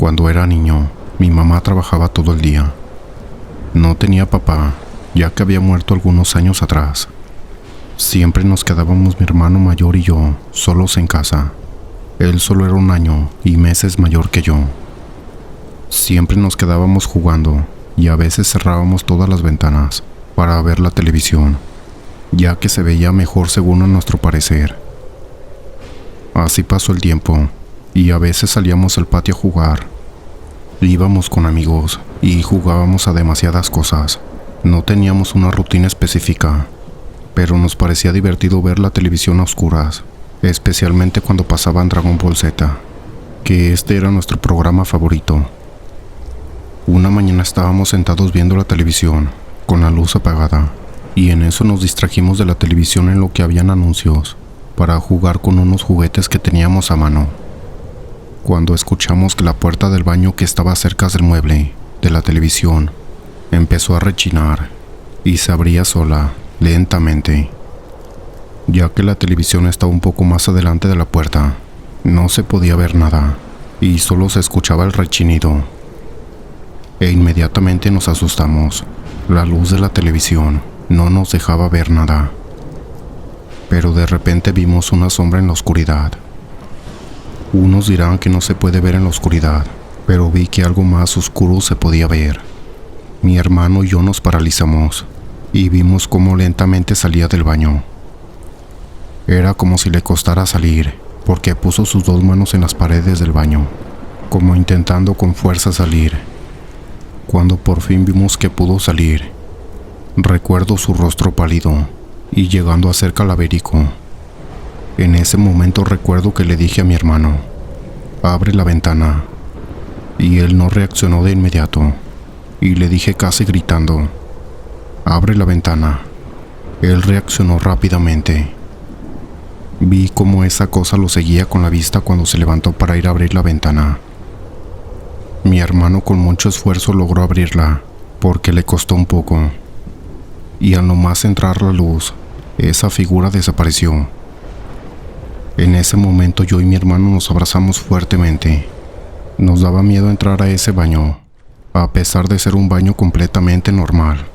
Cuando era niño, mi mamá trabajaba todo el día. No tenía papá, ya que había muerto algunos años atrás. Siempre nos quedábamos mi hermano mayor y yo, solos en casa. Él solo era 1 año y meses mayor que yo. Siempre nos quedábamos jugando y a veces cerrábamos todas las ventanas para ver la televisión, ya que se veía mejor según a nuestro parecer. Así pasó el tiempo y a veces salíamos al patio a jugar. Íbamos con amigos y jugábamos a demasiadas cosas. No teníamos una rutina específica, pero nos parecía divertido ver la televisión a oscuras, especialmente cuando pasaban Dragon Ball Z, que este era nuestro programa favorito. Una mañana estábamos sentados viendo la televisión, con la luz apagada, y en eso nos distrajimos de la televisión en lo que habían anuncios, para jugar con unos juguetes que teníamos a mano. Cuando escuchamos que la puerta del baño que estaba cerca del mueble, de la televisión, empezó a rechinar, y se abría sola, lentamente. Ya que la televisión estaba un poco más adelante de la puerta, no se podía ver nada, y solo se escuchaba el rechinido. E inmediatamente nos asustamos. La luz de la televisión no nos dejaba ver nada. Pero de repente vimos una sombra en la oscuridad. Unos dirán que no se puede ver en la oscuridad, pero vi que algo más oscuro se podía ver. Mi hermano y yo nos paralizamos y vimos cómo lentamente salía del baño. Era como si le costara salir, porque puso sus 2 manos en las paredes del baño, como intentando con fuerza salir. Cuando por fin vimos que pudo salir, recuerdo su rostro pálido y llegando a ser calavérico. En ese momento recuerdo que le dije a mi hermano, abre la ventana, y él no reaccionó de inmediato, y le dije casi gritando, abre la ventana. Él reaccionó rápidamente. Vi cómo esa cosa lo seguía con la vista cuando se levantó para ir a abrir la ventana. Mi hermano con mucho esfuerzo logró abrirla, porque le costó un poco, y al nomás entrar la luz, esa figura desapareció. En ese momento yo y mi hermano nos abrazamos fuertemente. Nos daba miedo entrar a ese baño, a pesar de ser un baño completamente normal.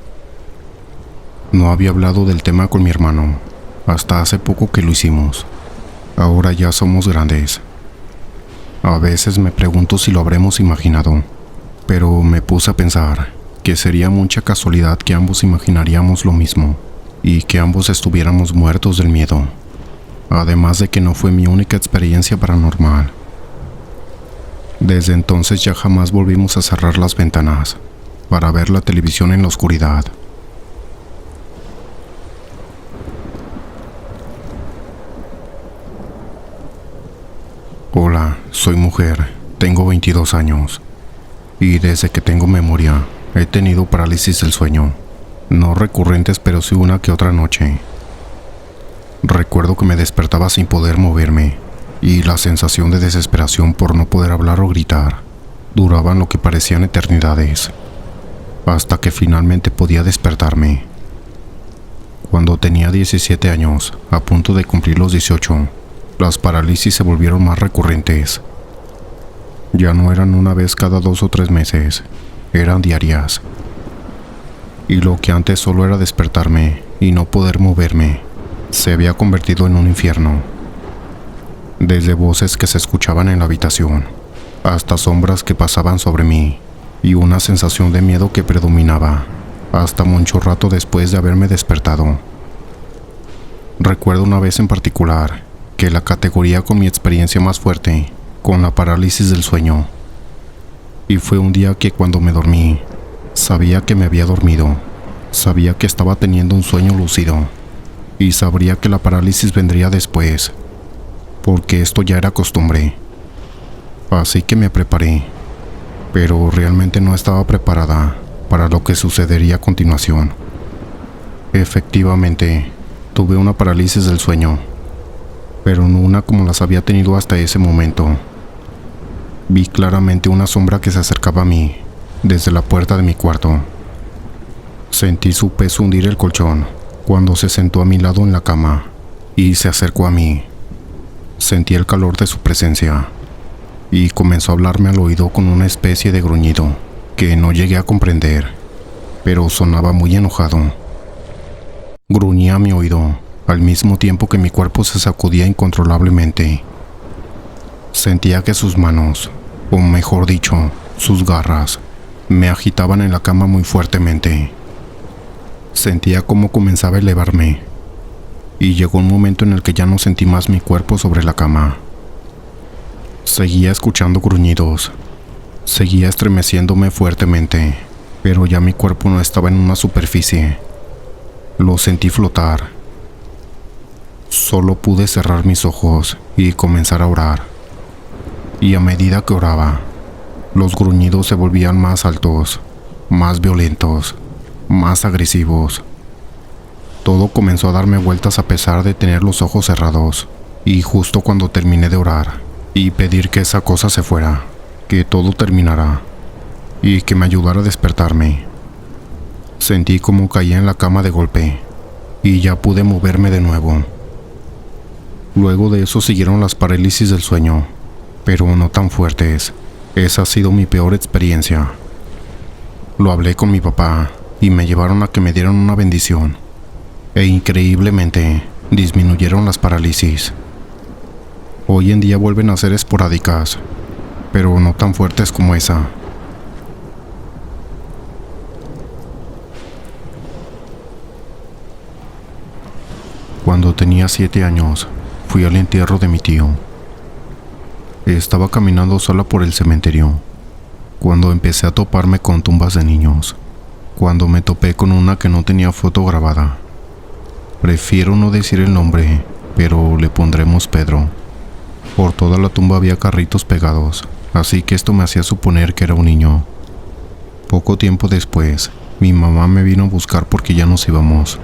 No había hablado del tema con mi hermano, hasta hace poco que lo hicimos. Ahora ya somos grandes. A veces me pregunto si lo habremos imaginado, pero me puse a pensar que sería mucha casualidad que ambos imaginaríamos lo mismo y que ambos estuviéramos muertos del miedo. Además de que no fue mi única experiencia paranormal. Desde entonces ya jamás volvimos a cerrar las ventanas para ver la televisión en la oscuridad. Hola, soy mujer, tengo 22 años y desde que tengo memoria he tenido parálisis del sueño, no recurrentes pero sí una que otra noche. Recuerdo que me despertaba sin poder moverme y la sensación de desesperación por no poder hablar o gritar duraban lo que parecían eternidades, hasta que finalmente podía despertarme. Cuando tenía 17 años, a punto de cumplir los 18, las parálisis se volvieron más recurrentes. Ya no eran una vez cada 2 o 3 meses, eran diarias. Y lo que antes solo era despertarme y no poder moverme, se había convertido en un infierno. Desde voces que se escuchaban en la habitación, hasta sombras que pasaban sobre mí, y una sensación de miedo que predominaba, hasta mucho rato después de haberme despertado. Recuerdo una vez en particular, que la categoría con mi experiencia más fuerte, con la parálisis del sueño. Y fue un día que cuando me dormí, sabía que me había dormido, sabía que estaba teniendo un sueño lúcido, y sabría que la parálisis vendría después, porque esto ya era costumbre. Así que me preparé, pero realmente no estaba preparada para lo que sucedería a continuación. Efectivamente, tuve una parálisis del sueño, pero no una como las había tenido hasta ese momento. Vi claramente una sombra que se acercaba a mí, desde la puerta de mi cuarto. Sentí su peso hundir el colchón, cuando se sentó a mi lado en la cama, y se acercó a mí. Sentí el calor de su presencia. y comenzó a hablarme al oído con una especie de gruñido que no llegué a comprender, pero sonaba muy enojado. Gruñía a mi oído, al mismo tiempo que mi cuerpo se sacudía incontrolablemente. Sentía que sus manos, o mejor dicho, sus garras, me agitaban en la cama muy fuertemente. Sentía cómo comenzaba a elevarme, y llegó un momento en el que ya no sentí más mi cuerpo sobre la cama. Seguía escuchando gruñidos, seguía estremeciéndome fuertemente, pero ya mi cuerpo no estaba en una superficie. Lo sentí flotar. Solo pude cerrar mis ojos y comenzar a orar. Y a medida que oraba, los gruñidos se volvían más altos, más violentos, más agresivos. Todo comenzó a darme vueltas a pesar de tener los ojos cerrados, y justo cuando terminé de orar y pedir que esa cosa se fuera, que todo terminara y que me ayudara a despertarme, sentí como caía en la cama de golpe y ya pude moverme de nuevo. Luego de eso siguieron las parálisis del sueño, pero no tan fuertes. Esa ha sido mi peor experiencia. Lo hablé con mi papá y me llevaron a que me dieran una bendición, e increíblemente disminuyeron las parálisis. Hoy en día vuelven a ser esporádicas, pero no tan fuertes como esa. Cuando tenía 7 años, fui al entierro de mi tío. Estaba caminando sola por el cementerio, cuando empecé a toparme con tumbas de niños, cuando me topé con una que no tenía foto grabada. Prefiero no decir el nombre, pero le pondremos Pedro. Por toda la tumba había carritos pegados, así que esto me hacía suponer que era un niño. Poco tiempo después, mi mamá me vino a buscar porque ya nos íbamos.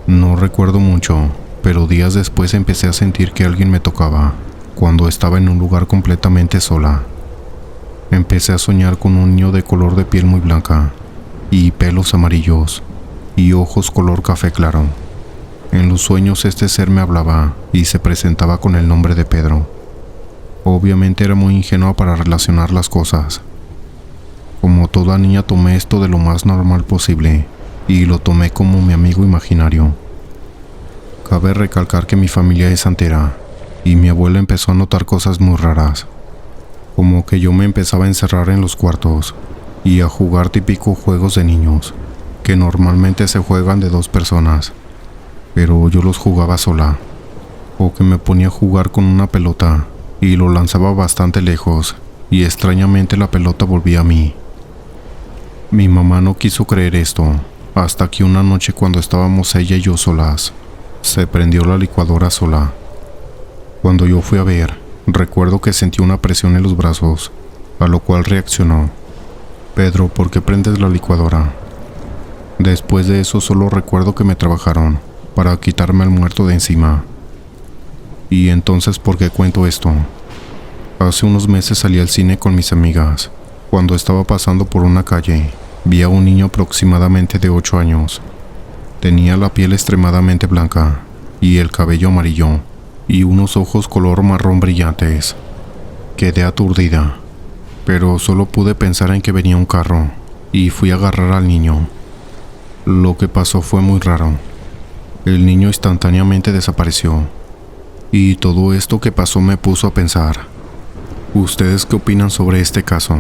No recuerdo mucho, pero días después empecé a sentir que alguien me tocaba, cuando estaba en un lugar completamente sola. Empecé a soñar con un niño de color de piel muy blanca, y pelos amarillos, y ojos color café claro. En los sueños este ser me hablaba y se presentaba con el nombre de Pedro. Obviamente era muy ingenua para relacionar las cosas. Como toda niña tomé esto de lo más normal posible y lo tomé como mi amigo imaginario. Cabe recalcar que mi familia es santera y mi abuela empezó a notar cosas muy raras, como que yo me empezaba a encerrar en los cuartos y a jugar típicos juegos de niños que normalmente se juegan de 2 personas, pero yo los jugaba sola, o que me ponía a jugar con una pelota y lo lanzaba bastante lejos y extrañamente la pelota volvía a mí. Mi mamá no quiso creer esto, hasta que una noche cuando estábamos ella y yo solas, se prendió la licuadora sola. Cuando yo fui a ver, recuerdo que sentí una presión en los brazos, a lo cual reaccionó: Pedro, ¿por qué prendes la licuadora? Después de eso solo recuerdo que me trabajaron para quitarme al muerto de encima. Y entonces, ¿por qué cuento esto? Hace unos meses salí al cine con mis amigas. Cuando estaba pasando por una calle, vi a un niño aproximadamente de 8 años. Tenía la piel extremadamente blanca y el cabello amarillo y unos ojos color marrón brillantes. Quedé aturdida, pero solo pude pensar en que venía un carro y fui a agarrar al niño. Lo que pasó fue muy raro. El niño instantáneamente desapareció, y todo esto que pasó me puso a pensar. ¿Ustedes qué opinan sobre este caso?